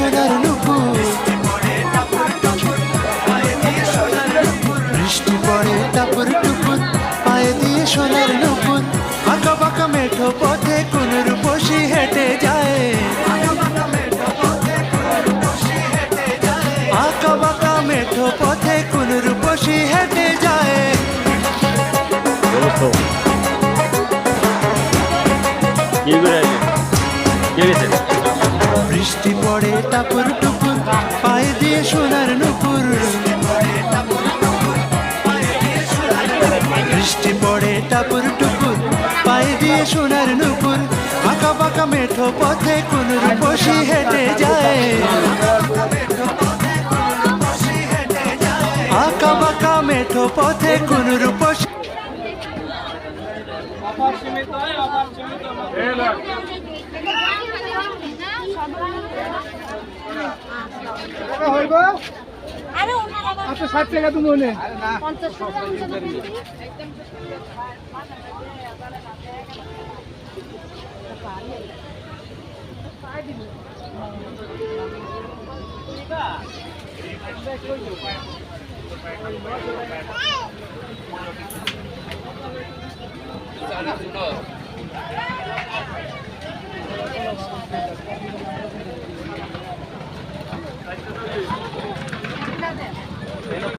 সোনার নুপুর, বৃষ্টি পড়ে টাপুর টুপুর, পায়ে দিয়ে সোনার নুপুর। আঁকা বাঁকা মেঠো পথে কোন রূপসী হেঁটে যায়, আঁকা বাঁকা মেঠো পথে কোন রূপসী হেঁটে যায়। বৃষ্টি পড়ে টাপুর টুপুর, পায়ে দিয়ে সোনার নুপুর, বৃষ্টি পড়ে টাপুর টুপুর, পায়ে দিয়ে সোনার নুপুর। আঁকা বাঁকা মেঠো পথে কোন রূপসী হেঁটে যায়, আঁকা বাঁকা মেঠো পথে কোন রূপসী। আচ্ছা 60 টাকা তুমি মনে Sana sudah.